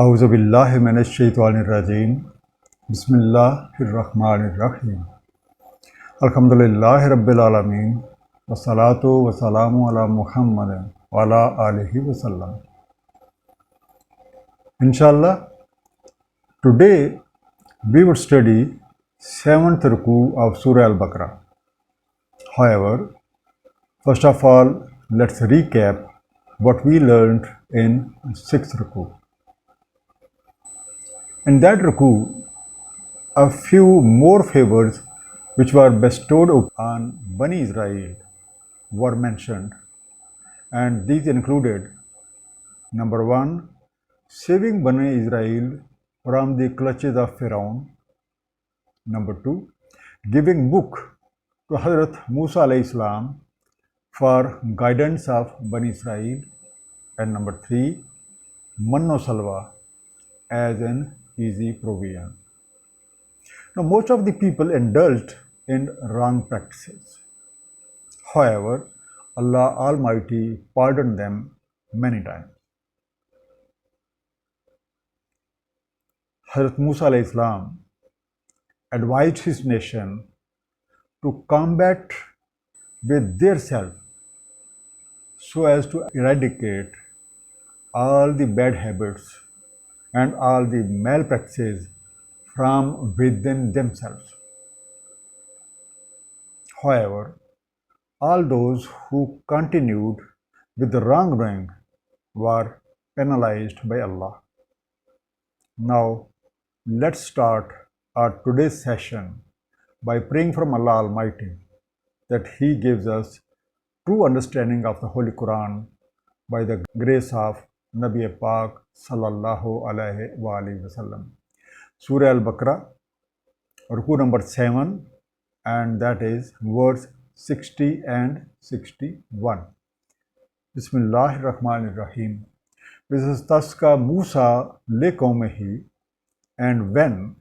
औज़ुबिल्लाहि मिनश्शैतानिर्रजीम बिस्मिल्लाहिर्रहमानिर्रहीम अल्हम्दुलिल्लाहि रब्बिल आलमीन वस्सलातु वस्सलामु अला मुहम्मदिन व अला आलिहि वसल्लम। Inshallah, today we would study 7th ruku of Surah Al-Baqarah. However, first of all, let's recap what we learned in 6th ruku. In that ruku, a few more favors which were bestowed on Bani Israel were mentioned, and these included: number one, saving Bani Israel from the clutches of Pharaoh; number two, giving book to Hazrat Musa alayhi salam for guidance of Bani Israel; and number three, Manno Salwa as an easy provision. Now, most of the people indulged in wrong practices. However, Allah Almighty pardoned them many times. Hazrat Musa alayhi salam advised his nation to combat with their self so as to eradicate all the bad habits and all the malpractices from within themselves. However, all those who continued with the wrongdoing were penalized by Allah. Now, let's start our today's session by praying from Allah Almighty that He gives us true understanding of the Holy Quran by the grace of Nabi Pak Sallallahu Alaihi Wasallam. Surah Al-Baqarah, Ruku number 7, and that is verse 60 and 61. Bismillahirrahmanirrahim. Vistasqa Musa liqaumihi, and when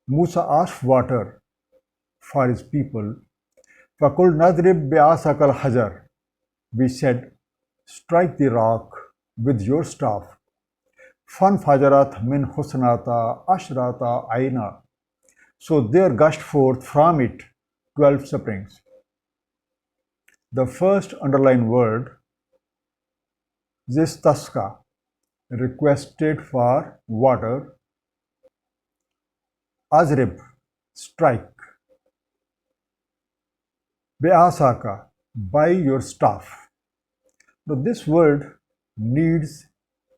Musa asked water for his people, Fakul nadrib bi'asakal hajar, we said, strike the rock with your staff. Fan fajarat min husnata ashrata aina, so there gushed forth from it 12 springs. The first underlined word, Zistasqa, requested for water. Azrib, strike. Be'asaka, by your staff. Now, this word needs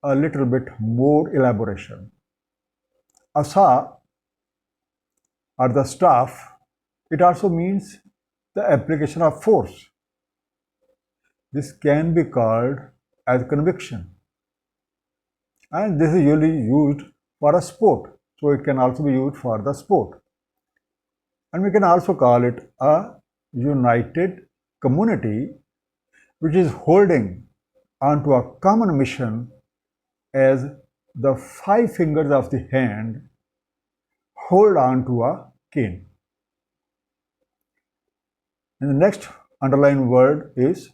a little bit more elaboration. Asa, or the staff, it also means the application of force. This can be called as conviction, and this is usually used for a sport, so it can also be used for the sport. And we can also call it a united community which is holding onto a common mission as the 5 fingers of the hand hold on to a cane. And the next underlined word is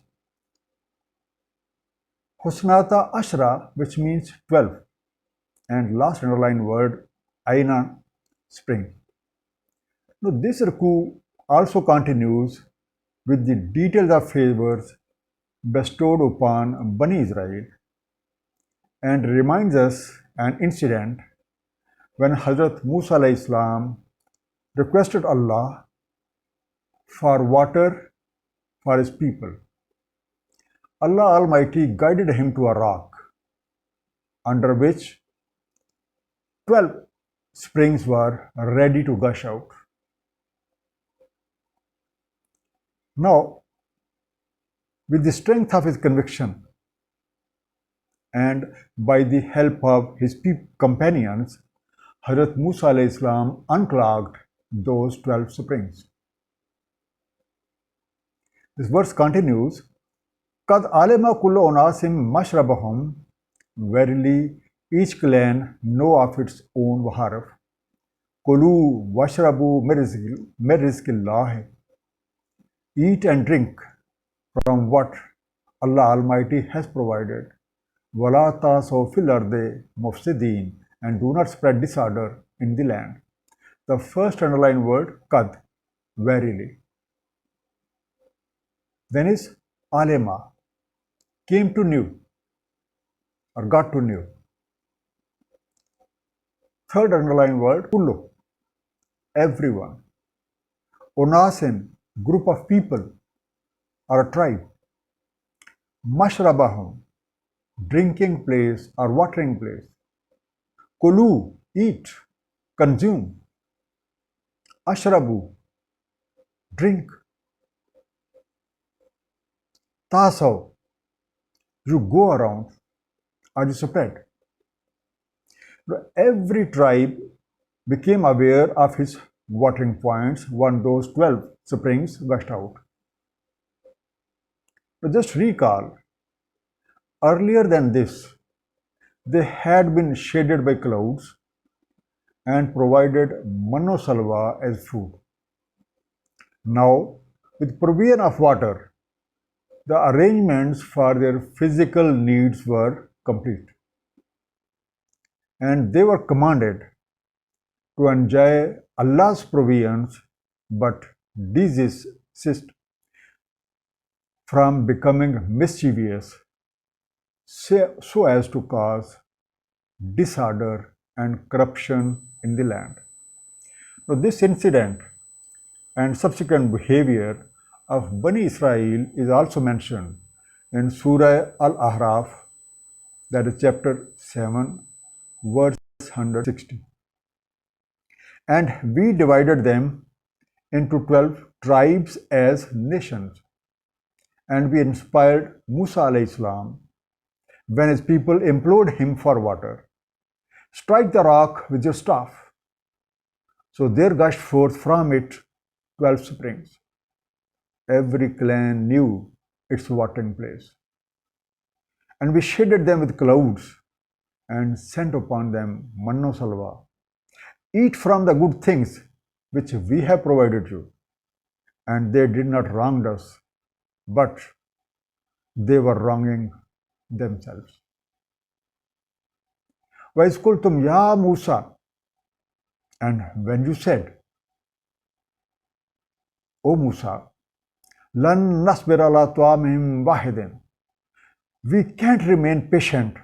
Husnata Ashra, which means 12, and last underlined word Aina, spring. Now, this ruku also continues with the details of favors bestowed upon Bani Israel and reminds us an incident when Hazrat Musa alayhi salam requested Allah for water for his people. Allah Almighty guided him to a rock under which 12 springs were ready to gush out. Now, with the strength of his conviction and by the help of his companions, Hazrat Musa alayhi salam unclogged those 12 springs. This verse continues, Kad alima kullu unasim mashrabahum, verily each clan know of its own waharaf. Kulu washrabu mirizkillahi, eat and drink from what Allah Almighty has provided. وَلَا تَعْثَوْا فِي الْأَرْضِ مُفْسِدِينَ, and do not spread disorder in the land. The first underlined word, qad, verily. Then is alema, came to know or got to know. Third underlined word, kullu, everyone. Unasin, group of people or a tribe. Mashrabahum, drinking place or watering place. Kulu, eat, consume. Ashrabu, drink. Tasaw, you go around or you spread. Every tribe became aware of his watering points when those 12 springs gushed out. Just recall, earlier than this, they had been shaded by clouds and provided manosalva as food. Now, with provision of water, the arrangements for their physical needs were complete. And they were commanded to enjoy Allah's provisions but desist from becoming mischievous so as to cause disorder and corruption in the land. Now, this incident and subsequent behavior of Bani Israel is also mentioned in Surah Al-Ahraf, that is chapter 7, verse 160. And we divided them into 12 tribes as nations. And we inspired Musa alayhi salam when his people implored him for water. Strike the rock with your staff. So there gushed forth from it 12 springs. Every clan knew its watering place. And we shaded them with clouds and sent upon them manna salwa. Eat from the good things which we have provided you. And they did not wrong us, but they were wronging themselves. وَإِذْ قُلْتُمْ يَا Musa, and when you said, O Musa, لَن نَصْبِرَ عَلَى طَعَامٍ وَاحِدٍ, we can't remain patient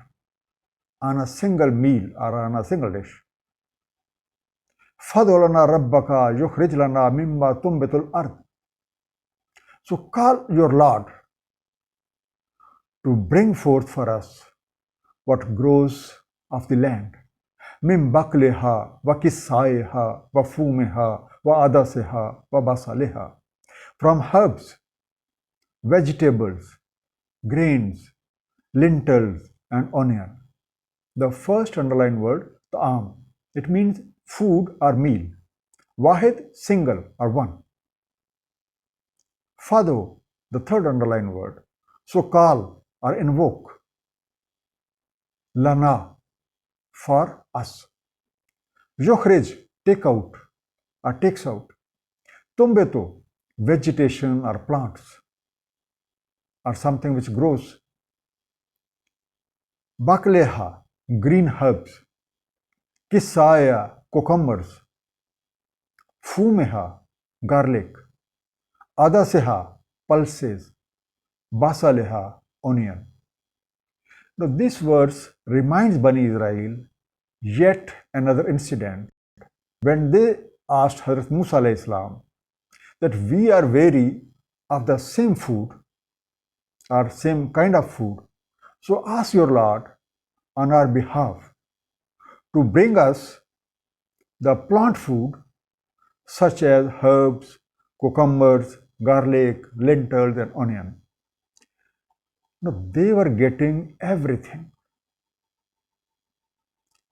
on a single meal or on a single dish. فَادْعُ لَنَا رَبَّكَ يُخْرِجْ لَنَا مِمَّا تُنْبِتُ الْأَرْضُ. So call your Lord to bring forth for us what grows of the land. مِنْ بَقْلِهَا وَكِسَّائِهَا وَفُومِهَا وَعَدَسِهَا وَبَصَلِهَا. From herbs, vegetables, grains, lentils, and onion. The first underlined word, ta'am, it means food or meal. Wahid, single or one. Fado, the third underlined word. So call or invoke. Lana, for us. Yukhrij, take out or takes out. Tumbeto, vegetation or plants or something which grows. Bakleha, green herbs. Kisaya, cucumbers. Fumeha, garlic. Adaseha, pulses. Basaleha, onion. Now this verse reminds Bani Israel yet another incident when they asked Hazrat Musa alayhi salam that we are weary of the same food or same kind of food. So ask your Lord on our behalf to bring us the plant food such as herbs, cucumbers, garlic, lentils, and onion. Now they were getting everything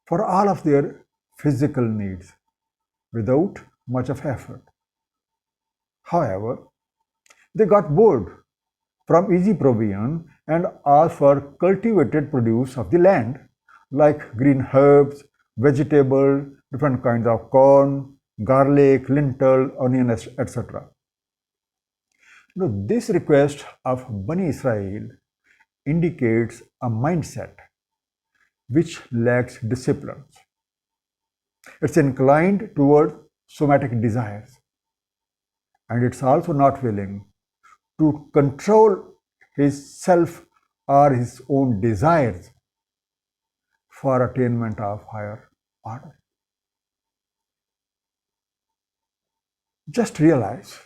for all of their physical needs without much of effort. However, they got bored from easy provision and asked for cultivated produce of the land like green herbs, vegetables, different kinds of corn, garlic, lentil, onion, etc. Now, this request of Bani Israel indicates a mindset which lacks discipline. It's inclined toward somatic desires, and it's also not willing to control his self or his own desires for attainment of higher order. Just realize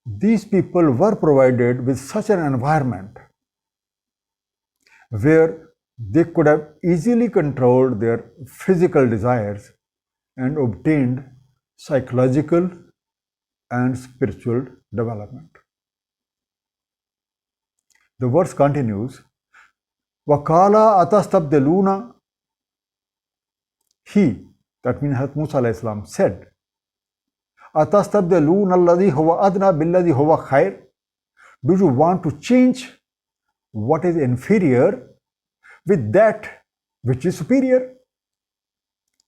these people were provided with such an environment where they could have easily controlled their physical desires and obtained psychological and spiritual development. The verse continues, Wakala atastabdeluna. He, that means Hazrat Musa alayhi salam, said, Atastabdeluna alladhi huwa adna billadhi huwa khair. Do you want to change what is inferior with that which is superior?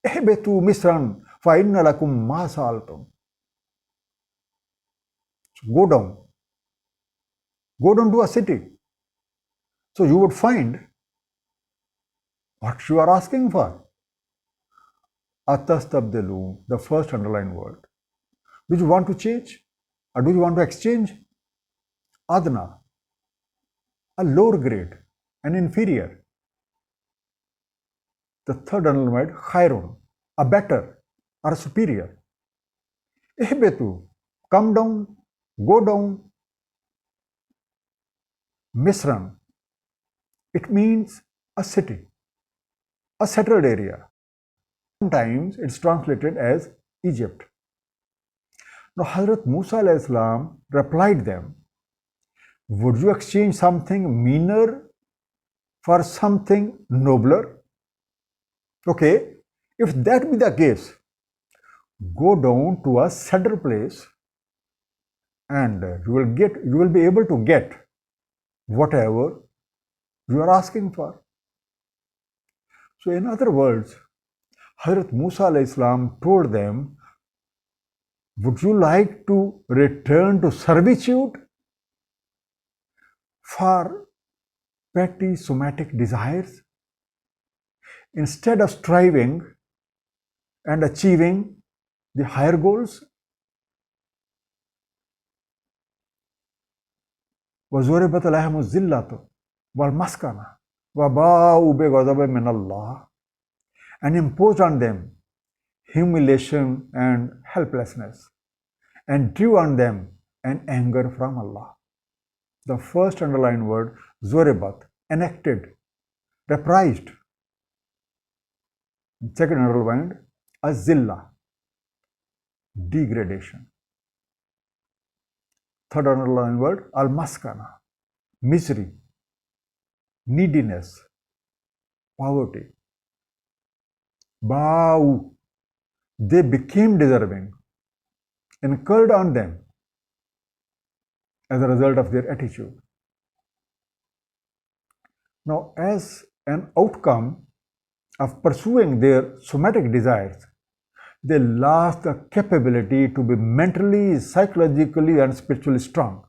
Ehbetu misran fa inna lakum ma sa'altum. Go down to a city. So you would find what you are asking for. Atastabdelu, the first underlined word. Do you want to change? Or do you want to exchange? Adna, a lower grade, an inferior. The third underlined word, khairun, a better or a superior. Ihbetu, come down, go down. Misran, it means a city, a settled area. Sometimes it's translated as Egypt. Now Hazrat Musa alayhi salam replied them, would you exchange something meaner for something nobler? Okay, if that be the case, go down to a settled place and you will be able to get whatever you are asking for. So in other words, Hazrat Musa alayhi salam told them, would you like to return to servitude for petty somatic desires instead of striving and achieving the higher goals? وَزُرِبَتْ عَلَيْهِمُ الذِّلَّةُ وَالْمَسْكَنَةُ وَبَاءُوا بِغَضَبٍ مِّنَ اللَّهِ, and imposed on them humiliation and helplessness, and drew on them an anger from Allah. The first underlined word, Zuribat, enacted, reprised. Second underlined, Azilla, degradation. Third underlined word, Al-Maskana, misery, neediness, poverty. Ba'u, they became deserving, incurred on them as a result of their attitude. Now, as an outcome of pursuing their somatic desires, they lost the capability to be mentally, psychologically, and spiritually strong,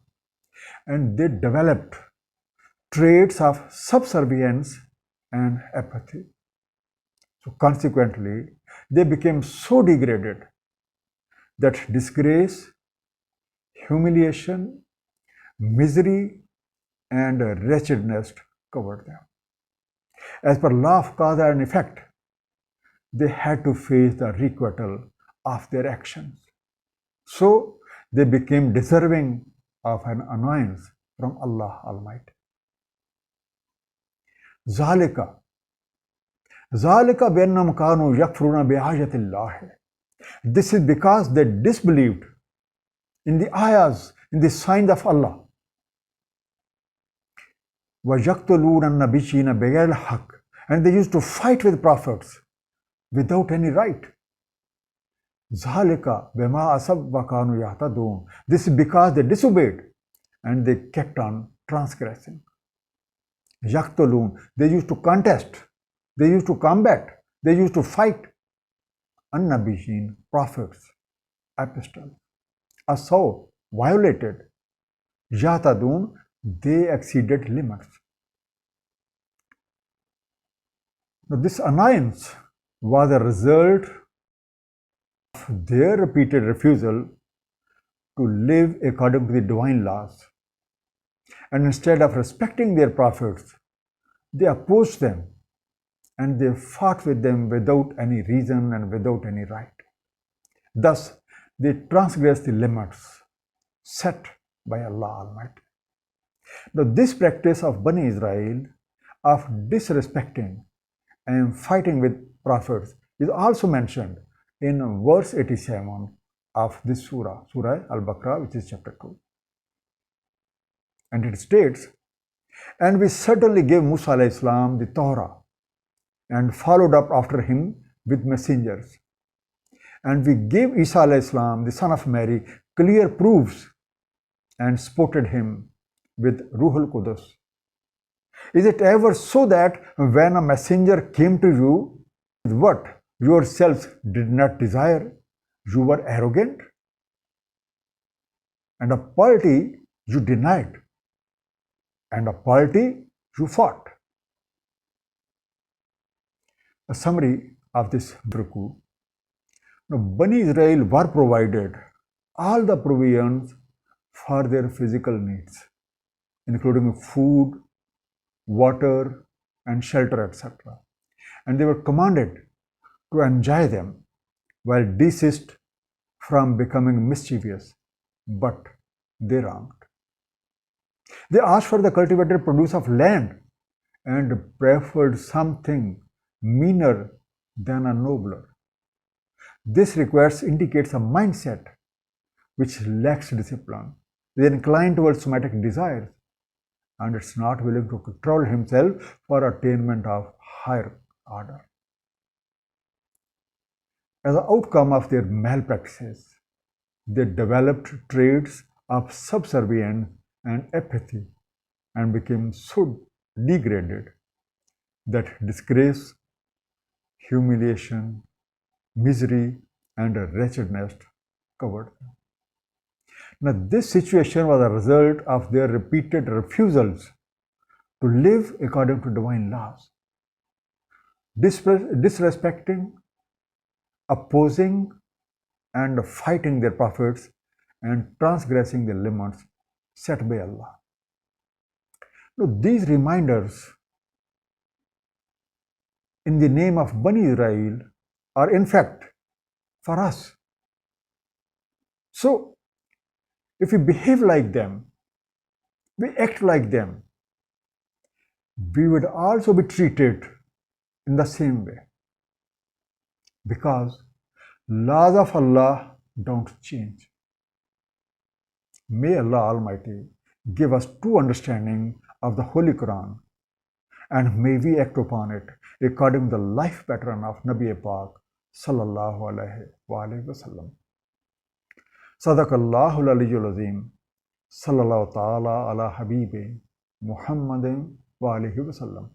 and they developed traits of subservience and apathy. So consequently, they became so degraded that disgrace, humiliation, misery, and wretchedness covered them. As per law of cause and effect, they had to face the requital of their actions. So they became deserving of an annoyance from Allah Almighty. Zalika بأنهم كانوا يكفرون بآيات الله. This is because they disbelieved in the ayahs, in the signs of Allah. وَيَقْتُلُونَ النَّبِيِّينَ بِغَيْرِ الْحَقِّ, and they used to fight with prophets without any right. ذَلِكَ بِمَا أَصَبَّ وَكَانُوا يَهْتَدُونَ. This is because they disobeyed and they kept on transgressing. يَقْتُلُونَ, they used to contest, they used to combat, they used to fight. An-Nabiyyin, prophets, apostles. Asaw, violated. Yahtadun, they exceeded limits. Now, this annoyance was a result of their repeated refusal to live according to the divine laws. And instead of respecting their prophets, they opposed them and they fought with them without any reason and without any right. Thus, they transgressed the limits set by Allah Almighty. Now, this practice of Bani Israel of disrespecting and fighting with prophets is also mentioned in verse 87 of this surah, Surah Al-Baqarah, which is chapter 2. And it states, "And we certainly gave Musa alayhi salam the Torah and followed up after him with messengers. And we gave Isa alayhi salam, the son of Mary, clear proofs and supported him with Ruhul Qudus. Is it ever so that when a messenger came to you with what yourselves did not desire, you were arrogant? And a party you denied, and a party you fought." A summary of this Ruku. Now, Bani Israel were provided all the provisions for their physical needs, including food, water, and shelter, etc. And they were commanded to enjoy them while desist from becoming mischievous, but they wronged. They asked for the cultivated produce of land and preferred something meaner than a nobler. This indicates a mindset which lacks discipline, is inclined towards somatic desires, and it's not willing to control himself for attainment of higher order. As an outcome of their malpractices, they developed traits of subservience and apathy and became so degraded that disgrace, humiliation, misery, and wretchedness covered them. Now, this situation was a result of their repeated refusals to live according to divine laws, disrespecting, opposing, and fighting their prophets, and transgressing the limits set by Allah. Now, these reminders in the name of Bani Israel are in fact for us. So, if we behave like them, we act like them, we would also be treated in the same way, because laws of Allah don't change. May Allah Almighty give us true understanding of the Holy Quran, and may we act upon it according to the life pattern of Nabi Pak sallallahu alaihi wasallam. Sadaqallahu al-aliyyul azim. Sallallahu ta'ala ala habibi Muhammadin wa alihi wasallam.